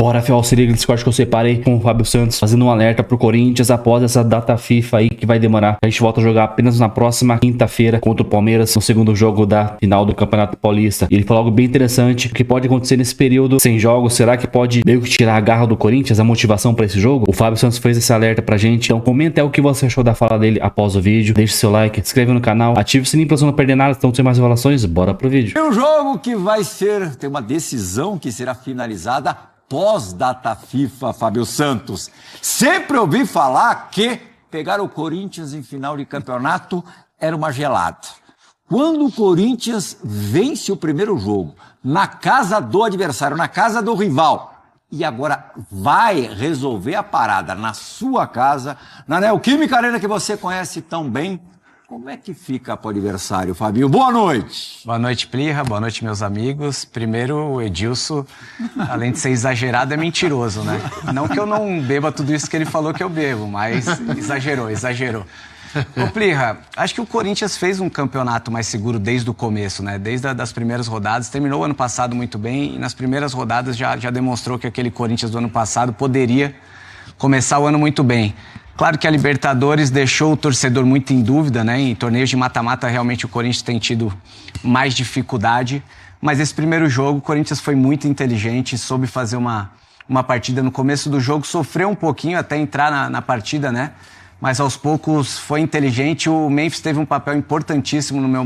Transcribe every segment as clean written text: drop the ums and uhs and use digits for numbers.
Bora, Fel, se liga nesse corte que eu separei com o Fábio Santos, fazendo um alerta pro Corinthians após essa data FIFA aí que vai demorar. A gente volta a jogar apenas na próxima quinta-feira contra o Palmeiras, no segundo jogo da final do Campeonato Paulista. E ele falou algo bem interessante, o que pode acontecer nesse período sem jogos. Será que pode meio que tirar a garra do Corinthians, a motivação pra esse jogo? O Fábio Santos fez esse alerta pra gente, então comenta aí o que você achou da fala dele após o vídeo, deixe seu like, se inscreve no canal, ative o sininho pra você não perder nada, então sem mais enrolações, bora pro vídeo. É um jogo que vai ter uma decisão que será finalizada pós-data FIFA, Fábio Santos. Sempre ouvi falar que pegar o Corinthians em final de campeonato era uma gelada. Quando o Corinthians vence o primeiro jogo, na casa do adversário, na casa do rival, e agora vai resolver a parada na sua casa, na Neoquímica Arena que você conhece tão bem, como é que fica pro adversário, Fabinho? Boa noite! Boa noite, Plirra. Boa noite, meus amigos. Primeiro, o Edilson, além de ser exagerado, é mentiroso, né? Não que eu não beba tudo isso que ele falou que eu bebo, mas exagerou. Ô, Plirra, acho que o Corinthians fez um campeonato mais seguro desde o começo, né? Desde as primeiras rodadas. Terminou o ano passado muito bem e nas primeiras rodadas já demonstrou que aquele Corinthians do ano passado poderia começar o ano muito bem. Claro que a Libertadores deixou o torcedor muito em dúvida, né? Em torneios de mata-mata, realmente o Corinthians tem tido mais dificuldade. Mas esse primeiro jogo, o Corinthians foi muito inteligente, soube fazer uma partida. No começo do jogo, sofreu um pouquinho até entrar na partida, né? Mas aos poucos foi inteligente. O Memphis teve um papel importantíssimo no meu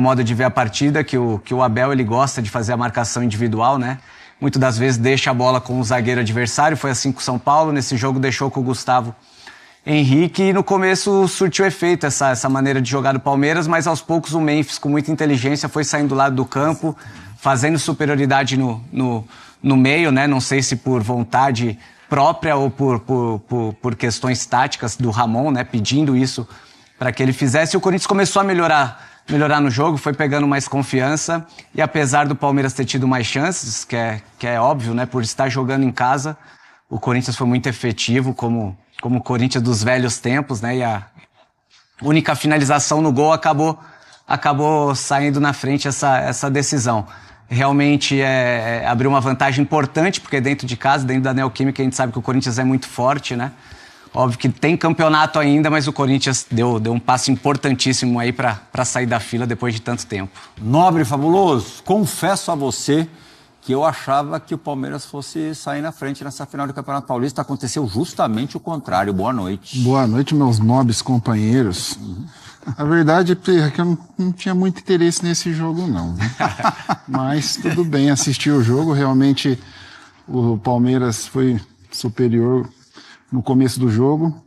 modo de ver a partida, que o Abel ele gosta de fazer a marcação individual, né? Muitas das vezes deixa a bola com o zagueiro adversário, foi assim com o São Paulo, nesse jogo deixou com o Gustavo Henrique e no começo surtiu efeito essa maneira de jogar do Palmeiras, mas aos poucos o Memphis com muita inteligência foi saindo do lado do campo, fazendo superioridade no meio, né? Não sei se por vontade própria ou por questões táticas do Ramon, né? Pedindo isso para que ele fizesse. E o Corinthians começou a melhorar no jogo, foi pegando mais confiança e apesar do Palmeiras ter tido mais chances, que é óbvio, né, por estar jogando em casa, o Corinthians foi muito efetivo, como o Corinthians dos velhos tempos, né, e a única finalização no gol acabou saindo na frente essa decisão. Realmente abriu uma vantagem importante, porque dentro de casa, dentro da Neoquímica, a gente sabe que o Corinthians é muito forte, né? Óbvio que tem campeonato ainda, mas o Corinthians deu um passo importantíssimo aí para sair da fila depois de tanto tempo. Nobre, fabuloso, confesso a você que eu achava que o Palmeiras fosse sair na frente nessa final do Campeonato Paulista. Aconteceu justamente o contrário. Boa noite. Boa noite, meus nobres companheiros. A verdade é que eu não tinha muito interesse nesse jogo, não. Mas tudo bem, assisti o jogo. Realmente o Palmeiras foi superior no começo do jogo.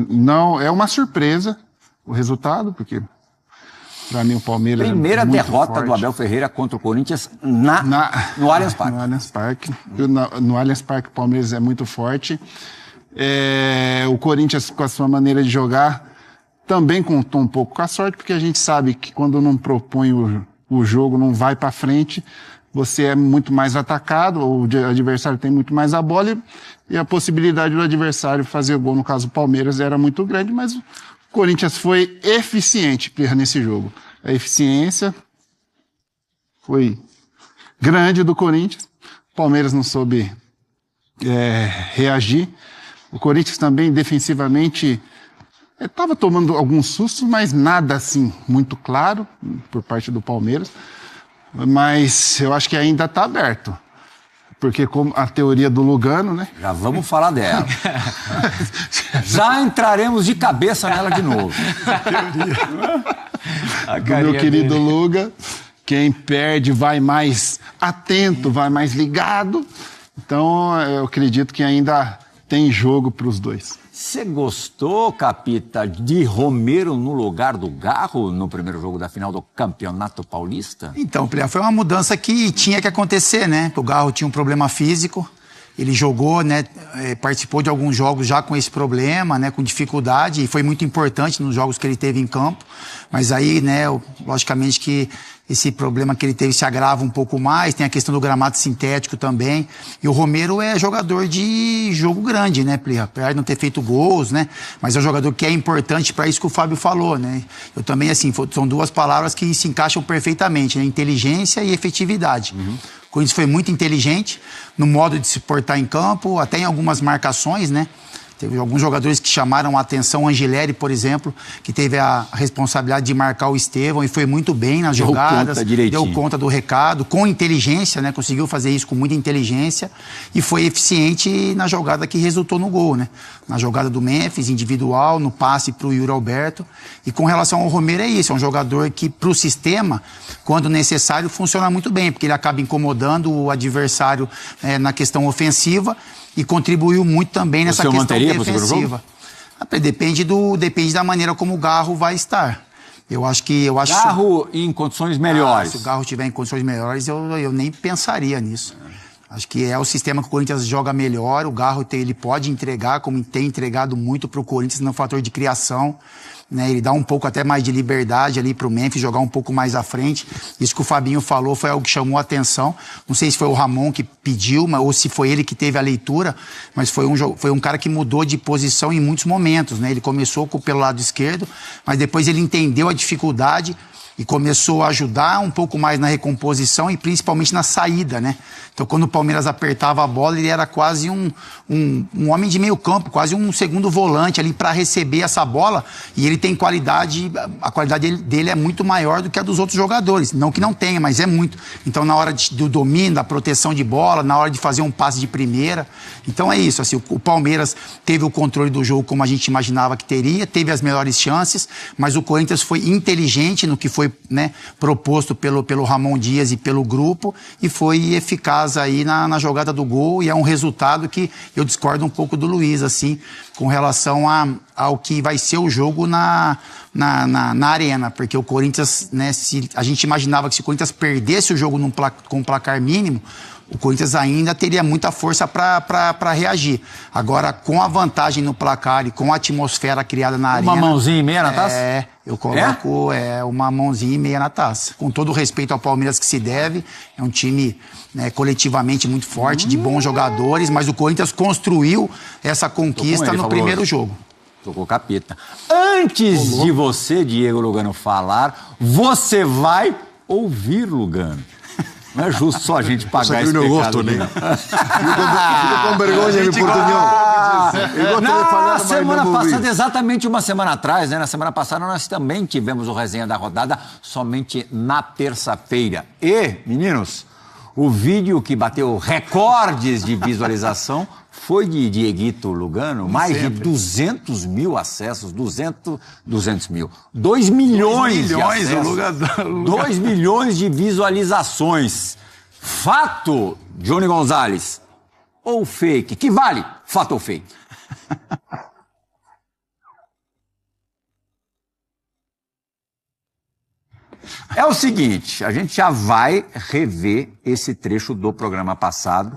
Não é uma surpresa o resultado, porque para mim o Palmeiras primeira muito derrota forte. do Abel Ferreira contra o Corinthians no Allianz Parque. No Allianz Parque. No Allianz Parque o Palmeiras é muito forte. O Corinthians, com a sua maneira de jogar, também contou um pouco com a sorte, porque a gente sabe que quando não propõe o jogo, não vai para frente, você é muito mais atacado, o adversário tem muito mais a bola e a possibilidade do adversário fazer gol, no caso do Palmeiras, era muito grande, mas o Corinthians foi eficiente nesse jogo. A eficiência foi grande do Corinthians, o Palmeiras não soube reagir. O Corinthians também, defensivamente, estava tomando alguns sustos, mas nada assim muito claro por parte do Palmeiras. Mas eu acho que ainda está aberto. Porque como a teoria do Lugano, né? Já vamos falar dela. Já entraremos de cabeça nela de novo. Do meu querido Luga, quem perde vai mais atento, vai mais ligado. Então eu acredito que ainda tem jogo para os dois. Você gostou, Capita, de Romero no lugar do Garro no primeiro jogo da final do Campeonato Paulista? Então, foi uma mudança que tinha que acontecer, né? O Garro tinha um problema físico, ele jogou, né? Participou de alguns jogos já com esse problema, né? Com dificuldade, e foi muito importante nos jogos que ele teve em campo. Mas aí, né? Logicamente que esse problema que ele teve se agrava um pouco mais, tem a questão do gramado sintético também. E o Romero é jogador de jogo grande, né, Plirra? Apesar de não ter feito gols, né? Mas é um jogador que é importante para isso que o Fábio falou, né? Eu também, assim, são duas palavras que se encaixam perfeitamente, né? Inteligência e efetividade. O Corinthians foi muito inteligente no modo de se portar em campo, até em algumas marcações, né? Teve alguns jogadores que chamaram a atenção, Angileri, por exemplo, que teve a responsabilidade de marcar o Estevão e foi muito bem nas jogadas, deu conta do recado, com inteligência, né? Conseguiu fazer isso com muita inteligência e foi eficiente na jogada que resultou no gol, né? Na jogada do Memphis, individual, no passe para o Yuri Alberto. E com relação ao Romero é isso, é um jogador que para o sistema, quando necessário, funciona muito bem, porque ele acaba incomodando o adversário na questão ofensiva e contribuiu muito também nessa questão defensiva. Depende da maneira como o Garro vai estar. Garro em condições melhores. Se o Garro estiver em condições melhores, eu nem pensaria nisso. Acho que é o sistema que o Corinthians joga melhor. O Garro ele pode entregar, como tem entregado muito para o Corinthians no fator de criação. Né, ele dá um pouco até mais de liberdade ali para o Memphis jogar um pouco mais à frente. Isso que o Fabinho falou foi algo que chamou a atenção. Não sei se foi o Ramon que pediu, ou se foi ele que teve a leitura, mas foi um cara que mudou de posição em muitos momentos. Né? Ele começou pelo lado esquerdo, mas depois ele entendeu a dificuldade e começou a ajudar um pouco mais na recomposição e principalmente na saída, né? Então, quando o Palmeiras apertava a bola, ele era quase um homem de meio campo, quase um segundo volante ali para receber essa bola, e ele tem qualidade, a qualidade dele é muito maior do que a dos outros jogadores. Não que não tenha, mas é muito. Então, na hora do domínio, da proteção de bola, na hora de fazer um passe de primeira. Então, é isso. Assim, o Palmeiras teve o controle do jogo como a gente imaginava que teria, teve as melhores chances, mas o Corinthians foi inteligente no que foi, né, proposto pelo Ramon Dias e pelo grupo, e foi eficaz aí na jogada do gol, e é um resultado que eu discordo um pouco do Luiz, assim, com relação ao que vai ser o jogo na arena, porque o Corinthians, né, a gente imaginava que se o Corinthians perdesse o jogo com um placar mínimo, o Corinthians ainda teria muita força para reagir. Agora, com a vantagem no placar e com a atmosfera criada na arena... Uma mãozinha e meia na taça? Eu coloco uma mãozinha e meia na taça. Com todo o respeito ao Palmeiras que se deve, é um time, né, coletivamente muito forte, de bons jogadores, mas o Corinthians construiu essa conquista no primeiro jogo. Tocou capeta. Antes de você, Diego Lugano, falar, você vai ouvir Lugano. Não é justo só a gente pagar esse pecado. Né? Fico com vergonha, meu portunhol. Na semana passada, exatamente uma semana atrás, né? Na semana passada nós também tivemos o Resenha da Rodada, somente na terça-feira. E, meninos, o vídeo que bateu recordes de visualização foi de Dieguito Lugano, mais de 200 mil acessos, 200 mil, 2 milhões de acessos, 2 milhões de visualizações. Fato, Johnny Gonzalez, ou fake? Que vale, fato ou fake? É o seguinte, a gente já vai rever esse trecho do programa passado,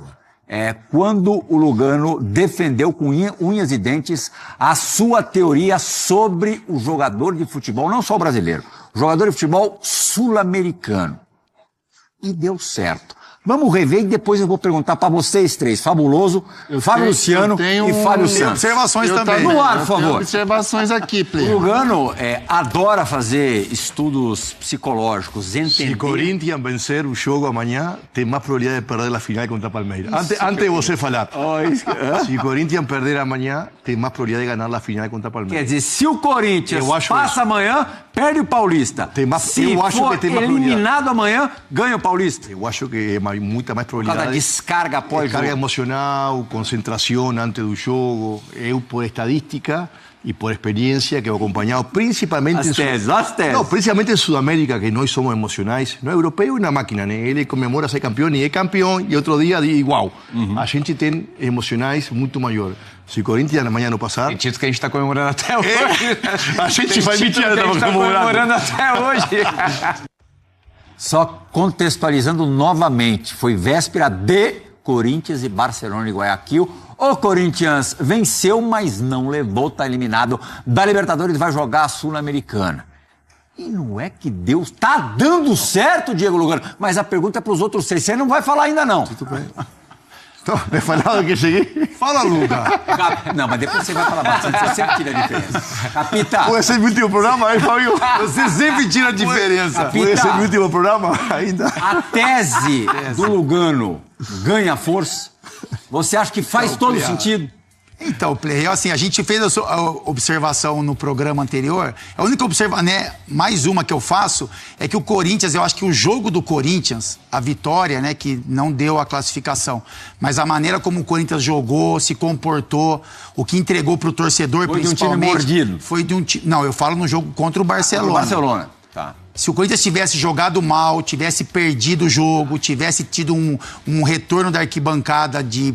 quando o Lugano defendeu com unhas e dentes a sua teoria sobre o jogador de futebol, não só o brasileiro, o jogador de futebol sul-americano. E deu certo. Vamos rever e depois eu vou perguntar para vocês três, Fabuloso, Fábio Luciano e Fábio Santos. Observações também. No ar, por favor. Observações aqui, Play. O Lugano adora fazer estudos psicológicos, entender... Se Corinthians vencer o jogo amanhã, tem mais probabilidade de perder a final contra Palmeiras. Antes de você falar. Se Corinthians perder amanhã, tem mais probabilidade de ganhar a final contra Palmeiras. Quer dizer, se o Corinthians passa amanhã, perde o Paulista. Se for eliminado amanhã, ganha o Paulista. Eu acho que é muita mais probabilidade. Cada descarga após descarga emocional, concentração antes do jogo. Eu, por estadística e por experiência, que eu acompanhado principalmente... As teses. Não, principalmente em Sudamérica, que nós somos emocionais. No europeu é uma máquina, né? Ele comemora ser campeão e é campeão, e outro dia diz igual. A gente tem emocionais muito maior. Se o Corinthians amanhã não passar... Tem título que a gente está comemorando até hoje. A gente faz mentira, estamos comemorando até hoje. Só contextualizando novamente, foi véspera de Corinthians e Barcelona de Guayaquil. O Corinthians venceu, mas não levou, está eliminado da Libertadores e vai jogar a Sul-Americana. E não é que Deus tá dando certo, Diego Lugano. Mas a pergunta é para os outros 6. Você não vai falar ainda, não. Tudo bem. Então, me falaram que cheguei. Fala, Luca. Não, mas depois você vai falar bastante. Você sempre tira a diferença. Capita. Pô, esse é meu último programa, aí, Fabio. Você sempre tira a diferença. Capita. Esse é meu último programa ainda. A tese do Lugano ganha força? Você acha que faz todo sentido? Então, Play, assim, a gente fez a observação no programa anterior. A única observação, né, mais uma que eu faço, é que o Corinthians, eu acho que o jogo do Corinthians, a vitória, né, que não deu a classificação, mas a maneira como o Corinthians jogou, se comportou, o que entregou pro torcedor, foi principalmente... de um time mordido. Foi de um time... Não, eu falo no jogo contra o Barcelona. Barcelona, tá. Se o Corinthians tivesse jogado mal, tivesse perdido o jogo, tivesse tido um retorno da arquibancada de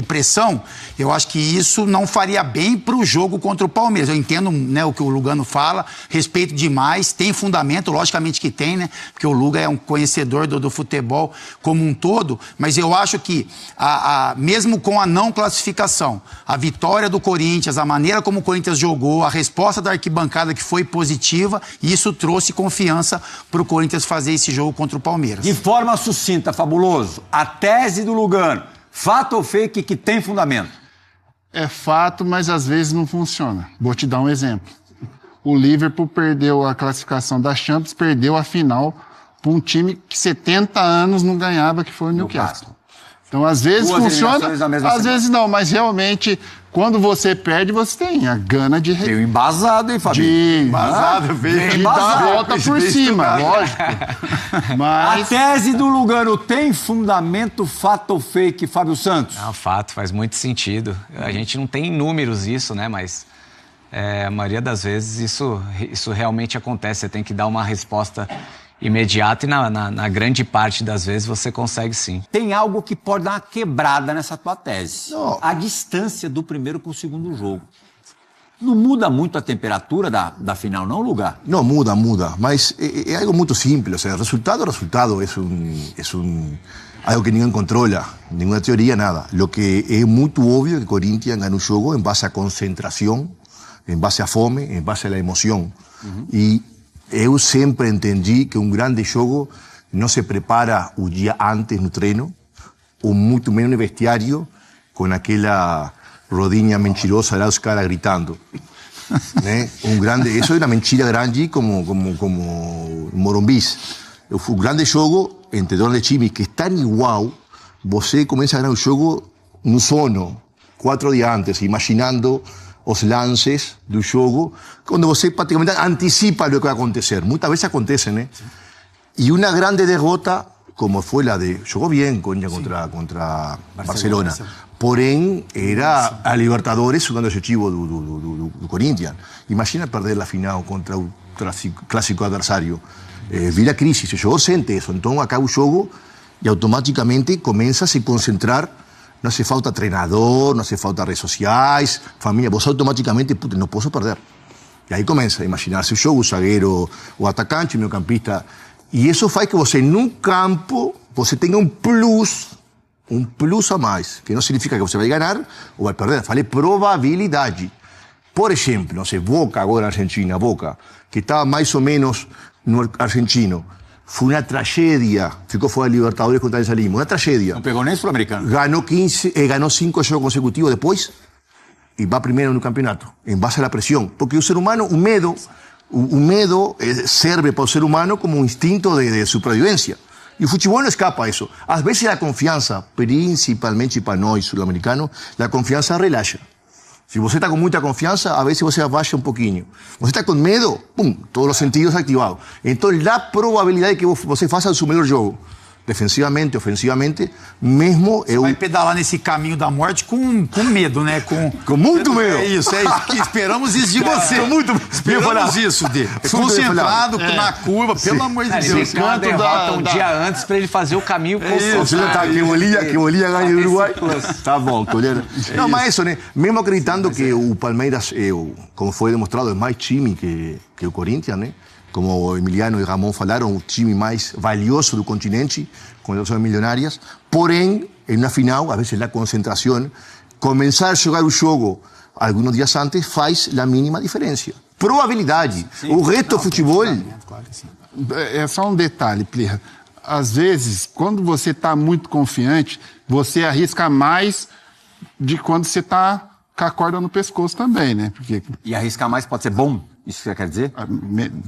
pressão, eu acho que isso não faria bem para o jogo contra o Palmeiras. Eu entendo, né, o que o Lugano fala, respeito demais, tem fundamento, logicamente que tem, né? Porque o Luga é um conhecedor do futebol como um todo, mas eu acho que, mesmo com a não classificação, a vitória do Corinthians, a maneira como o Corinthians jogou, a resposta da arquibancada que foi positiva, isso trouxe confiança para o Corinthians fazer esse jogo contra o Palmeiras. De forma sucinta, Fabuloso, a tese do Lugano, fato ou fake que tem fundamento? É fato, mas às vezes não funciona. Vou te dar um exemplo. O Liverpool perdeu a classificação da Champions, perdeu a final para um time que 70 anos não ganhava, que foi o Newcastle. Então, às vezes funciona, às vezes não, mas realmente, quando você perde, você tem a gana de... Veio embasado, hein, Fabinho? De dar a volta por cima, lógico. Mas... A tese do Lugano tem fundamento, fato ou fake, Fábio Santos? É um fato, faz muito sentido. A gente não tem em números isso, né, mas a maioria das vezes isso realmente acontece. Você tem que dar uma resposta imediata e na grande parte das vezes você consegue sim. Tem algo que pode dar uma quebrada nessa tua tese. Não. A distância do primeiro para o segundo jogo. Não muda muito a temperatura da final, não, Lugar? No, muda, mas es algo muy simple. O sea, el resultado es algo que ninguém controla, ninguna teoría, nada. Lo que es muy obvio es que Corinthians gana un juego en base a concentración, en base a fome, en base a la emoción. Y eu sempre entendi que um grande jogo não se prepara o dia antes no treino, ou muito menos no vestiário, com aquela rodinha mentirosa lá, os caras gritando. Né? Isso é uma mentira grande como Morumbis. O grande jogo entre dois times que estão igual, você começa a ganhar o jogo no sono, 4 dias antes, imaginando os lances do jogo, quando você praticamente antecipa o que vai acontecer. Muitas vezes acontece, né? E uma grande derrota, como foi a de... Jogou bem contra Barcelona. Porém, era a Libertadores jogando o objetivo do Corinthians. Imagina perder a final contra o clássico adversário. Vira crise, se jogou sente isso. Então, acaba o jogo e automaticamente começa a se concentrar. Não hace falta treinador, não hace falta redes sociais, família. Você automaticamente, puta, não posso perder. E aí começa a imaginar-se o jogo, o zagueiro, o atacante, o meio-campista. E isso faz que você, num campo, você tenha um plus a mais. Que não significa que você vai ganhar ou vai perder. Falei probabilidade. Por exemplo, não sei, Boca agora na Argentina, Boca, que estava mais ou menos no argentino. Foi uma tragédia. Ficou fora de Libertadores contra el Lima. Uma tragédia. Não pegou nem sul-americano. Ganó 5 jogos consecutivos depois e vai primeiro no campeonato, em base à pressão. Porque o ser humano, o medo serve para o ser humano como um instinto de sobrevivência. E o futebol não escapa a isso. Às vezes a confiança, principalmente para nós sul-americanos, a confiança relaxa. Se você está com muita confiança, a vezes você abaixa um pouquinho. Você está com medo, pum, todos os sentidos ativados. Então, a probabilidade de que você faça o seu melhor jogo, defensivamente, ofensivamente, mesmo eu... Vai pedalar nesse caminho da morte com medo, né? Com muito medo. É isso. Esperamos isso de você. Esperamos isso dele. Concentrado na curva, pelo amor de Deus. Ele tem uma derrota um dia antes para ele fazer o caminho concentrado. Você tá que Bolívia ganha o Uruguai. Tá bom, Colher. Não, mas isso, né? Mesmo acreditando que o Palmeiras, como foi demonstrado, é mais time que o Corinthians, né? Como o Emiliano e Ramon falaram, o time mais valioso do continente, com as milionárias. Porém, em uma final, às vezes a concentração, começar a jogar o jogo alguns dias antes faz a mínima diferença. probabilidade. O resto do futebol... Claro que sim. É só um detalhe, Plirra. Às vezes, quando você está muito confiante, você arrisca mais de quando você está com a corda no pescoço também, né? Porque... E arriscar mais pode ser bom? Isso que você quer dizer?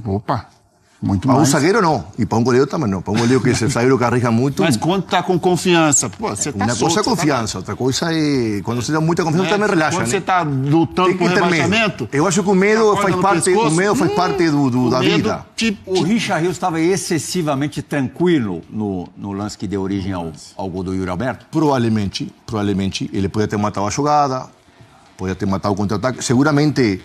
Opa, muito Para um mais. zagueiro, não. E para um goleiro também não. Para um goleiro que é zagueiro que arrisca muito... Mas quando tá com confiança, pô, você tá Uma solto. coisa é confiança, outra coisa é... Quando você dá muita confiança, também relaxa, Quando né? você tá lutando Tem por que ter rebaixamento... medo. Eu acho que o medo faz parte, da vida. O Richard Rios estava excessivamente tranquilo no lance que deu origem ao gol do Yuri Alberto? Provavelmente, ele podia ter matado a jogada, podia ter matado o contra-ataque. Seguramente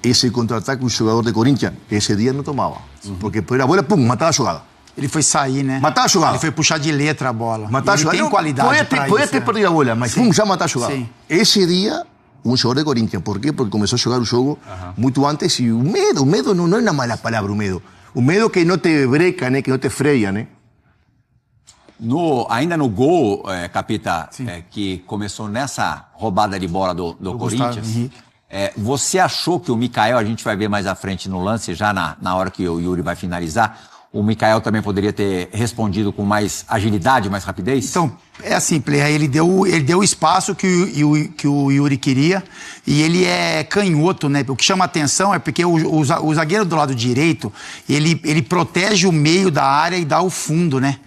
esse contra-ataque o jogador de Corinthians esse dia não tomava. Porque por a bola, pum, matava a jogada. Ele foi sair, né? Matar a jogada. Ele foi puxar de letra a bola. Matar a Ele jogada. tem Não, qualidade pra isso. Podia ter perdido a bola, mas pum, já matar a jogada. Sim. Esse dia, um jogador de Corinthians. Por quê? Porque começou a jogar o jogo muito antes e o medo não é uma mala palavra, o medo que não te breca, né? Que não te freia, né? Ainda no gol, Capita, que começou nessa roubada de bola do Corinthians, você achou que o Mikael, a gente vai ver mais à frente no lance, já na hora que o Yuri vai finalizar, o Mikael também poderia ter respondido com mais agilidade, mais rapidez? Então, é assim, Plirra, ele deu o espaço que o Yuri queria e ele é canhoto, né? O que chama atenção é porque o zagueiro do lado direito, ele protege o meio da área e dá o fundo, né?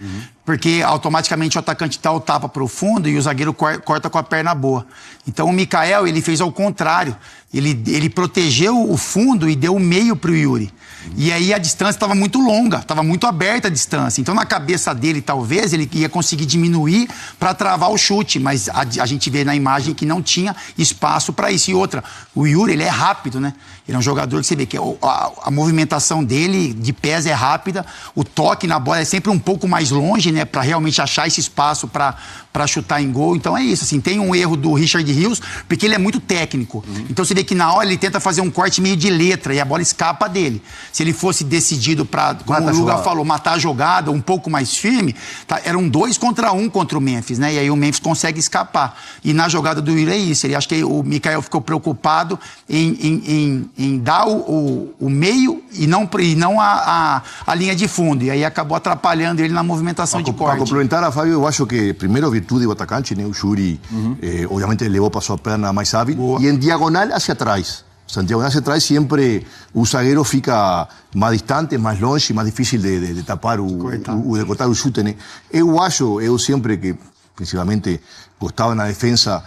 Porque automaticamente o atacante dá o tapa para o fundo e o zagueiro corta com a perna boa. Então o Mikael, ele fez ao contrário. Ele protegeu o fundo e deu o meio para o Yuri. E aí a distância estava muito longa, estava muito aberta a distância. Então na cabeça dele, talvez, ele ia conseguir diminuir para travar o chute. Mas a gente vê na imagem que não tinha espaço para isso. E outra, o Yuri, ele é rápido, né? Ele é um jogador que você vê que a movimentação dele de pés é rápida, o toque na bola é sempre um pouco mais longe, né? Para realmente achar esse espaço para chutar em gol. Então é isso, assim, tem um erro do Richard Rios, porque ele é muito técnico. Então você vê que na hora ele tenta fazer um corte meio de letra e a bola escapa dele. Se ele fosse decidido para, como o Luga falou, matar a jogada um pouco mais firme, eram 2 contra 1 contra o Memphis, né? E aí o Memphis consegue escapar. E na jogada do Yuri é isso. Ele acha que o Mikael ficou preocupado em dar o meio e não a linha de fundo. E aí acabou atrapalhando ele na movimentação de corte. Para complementar a Fábio, eu acho que primeiro virtude do atacante, né? O Yuri, obviamente, levou, passou a perna mais hábil. E em diagonal hacia atrás. Santiago hacia atrás sempre o zagueiro fica mais distante, mais longe, mais difícil de tapar de cortar o chute, né? Eu sempre que, principalmente, gostava na defesa,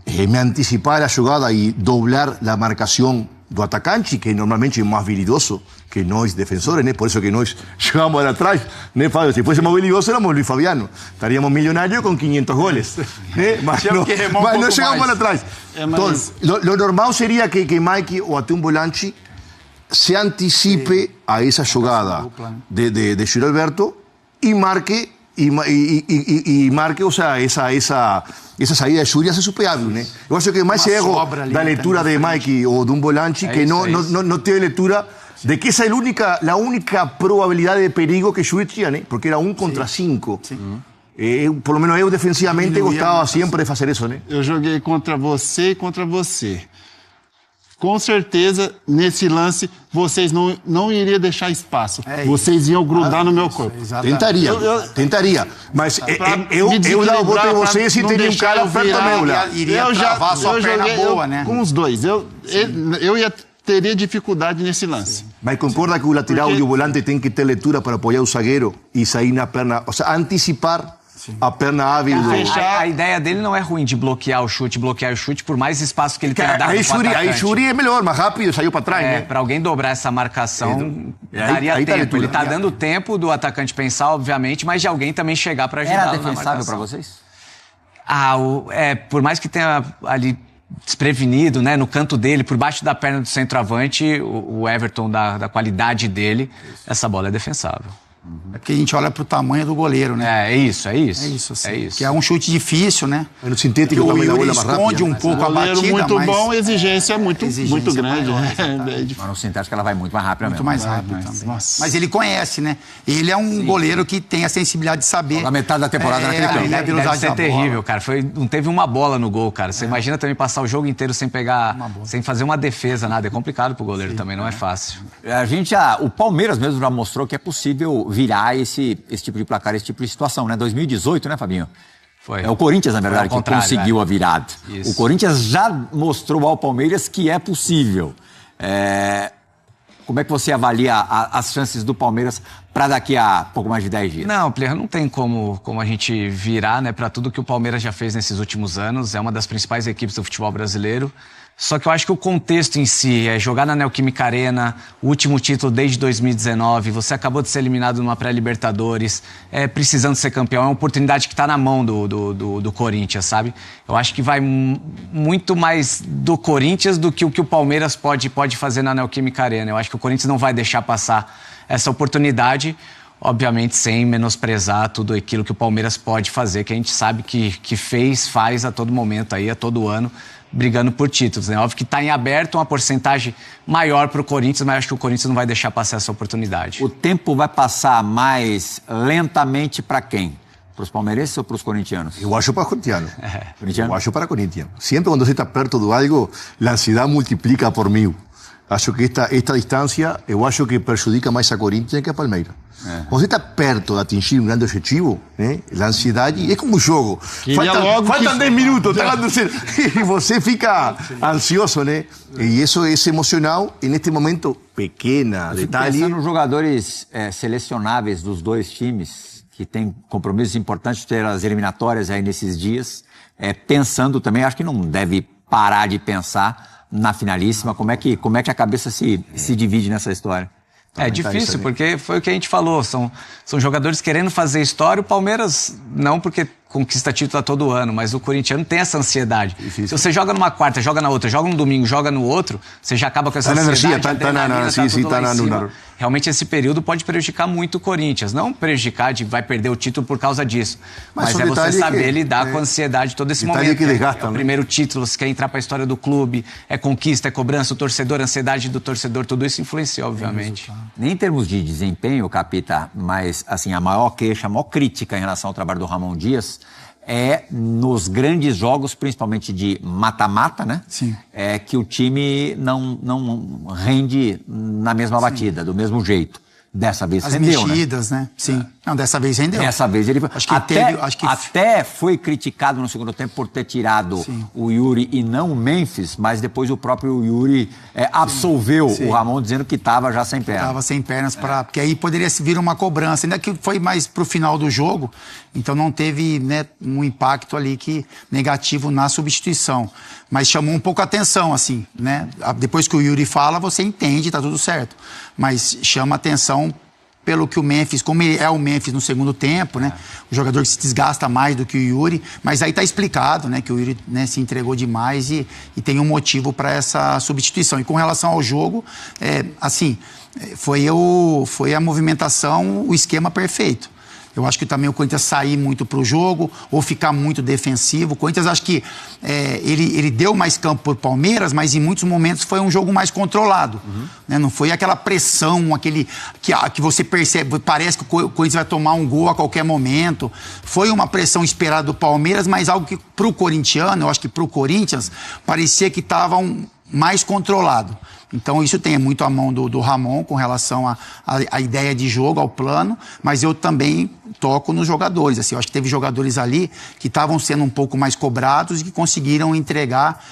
me antecipar a jogada e doblar a marcação do atacante, que normalmente é mais habilidoso que nós defensores, né? Por isso que nós chegamos lá atrás, né, Fábio? Se fosse mais habilidoso, éramos Luis Fabiano. Estaríamos milionários com 500 goles, né? Mas não chegamos lá atrás. Então, lo normal seria que Mike ou até um volante se anticipe a essa jogada de Yuri Alberto e marque o sea, essa saída de Yuri é superável, né? Eu acho que mais erro da leitura de Mike ou de um volante que não teve leitura de que essa é a única probabilidade de perigo que Yuri tinha, né? Porque era 1 contra 5. Por lo menos eu defensivamente gostava sempre de fazer isso, né? Eu joguei contra você e contra você. Com certeza, nesse lance, vocês não iriam deixar espaço. Vocês iam grudar no meu corpo. Tentaria. Mas eu dava o voto em vocês e teria um cara perto da meula. Iria travar sua perna boa, né? Com os dois. Teria dificuldade nesse lance. Mas concorda que o lateral e o volante tem que ter leitura para apoiar o zagueiro e sair na perna, ou seja, antecipar a perna hábil. A ideia dele não é ruim de bloquear o chute, por mais espaço que ele tenha dado pro atacante. Aí Yuri é melhor, mais rápido, saiu para trás, né? Para alguém dobrar essa marcação, daria tempo. Ele tá dando tempo do atacante pensar, obviamente, mas de alguém também chegar para ajudar. Era defensável para vocês? Por mais que tenha ali desprevenido, né, no canto dele, por baixo da perna do centroavante, o Everton, da qualidade dele, essa bola é defensável. É porque a gente olha pro tamanho do goleiro, né? É isso. É isso, assim. É isso. Que é um chute difícil, né? No sintético Que o também a Yuri bola mais esconde rápida. um pouco a Goleiro batida, muito mas bom, exigência muito grande. maior, né? exatamente. Mas no sintético ela vai muito mais rápido Muito mesmo. mais rápido também. Nossa. Mas ele conhece, né? Ele é um goleiro que tem a sensibilidade de saber. A metade da temporada naquele a campo. Deve velocidade ser da terrível, bola. cara. Não teve uma bola no gol, cara. Você imagina também passar o jogo inteiro sem pegar, sem fazer uma defesa, nada. É complicado pro goleiro também, não é fácil. O Palmeiras mesmo já mostrou que é possível virar esse tipo de placar, esse tipo de situação, né? 2018, né, Fabinho? Foi. É o Corinthians, na verdade, Foi que ao contrário, conseguiu a virada. Isso. O Corinthians já mostrou ao Palmeiras que é possível. Como é que você avalia as chances do Palmeiras para daqui a pouco mais de 10 dias? Não, Plirra, não tem como a gente virar, né, para tudo que o Palmeiras já fez nesses últimos anos. É uma das principais equipes do futebol brasileiro. Só que eu acho que o contexto em si é jogar na Neoquímica Arena, o último título desde 2019, você acabou de ser eliminado numa pré-Libertadores, precisando ser campeão, é uma oportunidade que está na mão do Corinthians, sabe? Eu acho que vai muito mais do Corinthians do que o Palmeiras pode fazer na Neoquímica Arena. Eu acho que o Corinthians não vai deixar passar essa oportunidade, obviamente sem menosprezar tudo aquilo que o Palmeiras pode fazer, que a gente sabe que faz a todo momento, aí, a todo ano, brigando por títulos, né? Óbvio que está em aberto uma porcentagem maior para o Corinthians, mas acho que o Corinthians não vai deixar passar essa oportunidade. O tempo vai passar mais lentamente para quem? Para os palmeirenses ou para os corintianos? Eu acho para corintiano. Corintiano? Eu acho para corintiano. Sempre quando você está perto de algo, a ansiedade multiplica por 1000. Acho que esta distância, eu acho que prejudica mais a Corinthians que a Palmeiras. Quando você está perto de atingir um grande objetivo, né, a ansiedade é como um jogo. Faltam 10 minutos, e você fica ansioso, né? E isso é emocional, e neste momento, pequena, detalhe. Pensando nos jogadores selecionáveis dos dois times, que tem compromissos importantes pelas eliminatórias aí nesses dias, pensando também, acho que não deve parar de pensar na finalíssima, como é que a cabeça se divide nessa história? É difícil, porque foi o que a gente falou, são jogadores querendo fazer história, o Palmeiras não, porque conquista título a todo ano, mas o corintiano tem essa ansiedade. Difícil. Se você joga numa quarta, joga na outra, joga no domingo, joga no outro, você já acaba com essa ansiedade. Realmente esse período pode prejudicar muito o Corinthians, não prejudicar de vai perder o título por causa disso, mas é você saber lidar com a ansiedade todo esse momento. Que desgasta, é o primeiro título, você quer entrar para a história do clube, é conquista, é cobrança, o torcedor, a ansiedade do torcedor, tudo isso influencia, obviamente. Nem em termos de desempenho, Capita, mas assim, a maior queixa, a maior crítica em relação ao trabalho do Ramon Dias é nos grandes jogos, principalmente de mata-mata, né? Sim. É que o time não rende na mesma batida, do mesmo jeito. Dessa vez As rendeu, mexidas, né? Sim. Não, dessa vez rendeu. Dessa vez ele Acho que até foi criticado no segundo tempo por ter tirado o Yuri e não o Memphis, mas depois o próprio Yuri absolveu o Ramon dizendo que estava já sem pernas. Estava sem pernas, porque aí poderia vir uma cobrança, ainda que foi mais pro final do jogo, então não teve, né, um impacto ali negativo na substituição. Mas chamou um pouco a atenção, assim, né? Depois que o Yuri fala, você entende, tá tudo certo. Mas chama a atenção pelo que o Memphis, como ele é o Memphis no segundo tempo, né? O jogador que se desgasta mais do que o Yuri, mas aí tá explicado, né? Que o Yuri, né, se entregou demais e tem um motivo para essa substituição. E com relação ao jogo, foi a movimentação, o esquema perfeito. Eu acho que também o Corinthians sair muito para o jogo ou ficar muito defensivo. O Corinthians, acho que ele deu mais campo para o Palmeiras, mas em muitos momentos foi um jogo mais controlado. Né? Não foi aquela pressão, que você percebe, parece que o Corinthians vai tomar um gol a qualquer momento. Foi uma pressão esperada do Palmeiras, mas algo que para o corintiano, eu acho que para o Corinthians, parecia que estava mais controlado. Então isso tem muito a mão do Ramon com relação à ideia de jogo, ao plano, mas eu também toco nos jogadores. Assim, eu acho que teve jogadores ali que estavam sendo um pouco mais cobrados e que conseguiram entregar,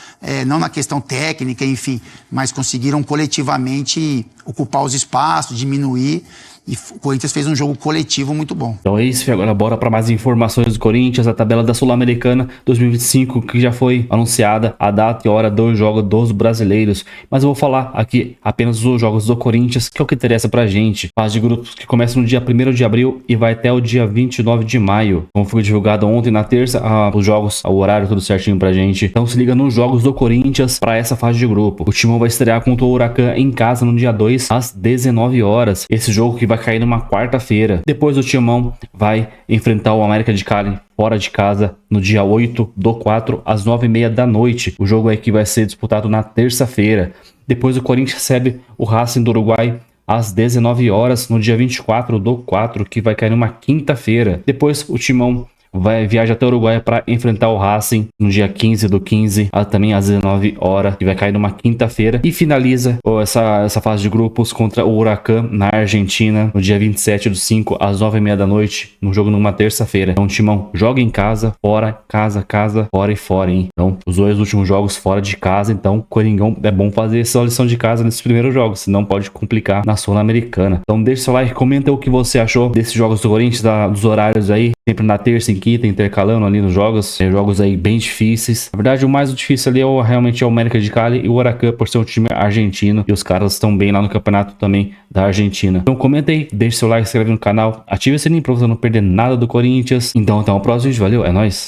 não na questão técnica, enfim, mas conseguiram coletivamente ocupar os espaços, diminuir. E o Corinthians fez um jogo coletivo muito bom. Então é isso, agora bora para mais informações do Corinthians, a tabela da Sul-Americana 2025, que já foi anunciada a data e hora dos jogos dos brasileiros. Mas eu vou falar aqui apenas dos jogos do Corinthians, que é o que interessa pra gente. Fase de grupos que começa no dia 1º de abril e vai até o dia 29 de maio. Como foi divulgado ontem na terça, os jogos, o horário tudo certinho pra gente. Então se liga nos jogos do Corinthians para essa fase de grupo. O Timão vai estrear contra o Huracan em casa no dia 2 às 19 horas. Esse jogo que vai vai cair numa quarta-feira. Depois o Timão vai enfrentar o América de Cali fora de casa no dia 8/4 às 9h30 da noite. O jogo aí que vai ser disputado na terça-feira. Depois o Corinthians recebe o Racing do Uruguai às 19 horas no dia 24/4, que vai cair numa quinta-feira. Depois o Timão vai viajar até o Uruguai para enfrentar o Racing no dia 15/15, também às 19 horas, que vai cair numa quinta-feira. E finaliza essa fase de grupos contra o Huracan na Argentina no dia 27/5 às 9h30 da noite, no jogo numa terça-feira. Então o Timão joga em casa, fora, casa, fora e fora, hein? Então os 2 últimos jogos fora de casa, então Coringão é bom fazer essa lição de casa nesses primeiros jogos, senão pode complicar na Sul-Americana. Então deixa seu like, comenta o que você achou desses jogos do Corinthians, dos horários aí, sempre na terça e quinta, intercalando ali nos jogos. Jogos aí bem difíceis. Na verdade, o mais difícil ali realmente é o América de Cali e o Huracan, por ser um time argentino. E os caras estão bem lá no campeonato também da Argentina. Então comenta aí, deixa seu like, se inscreve no canal, ative o sininho pra você não perder nada do Corinthians. Então até o próximo vídeo, valeu, é nóis!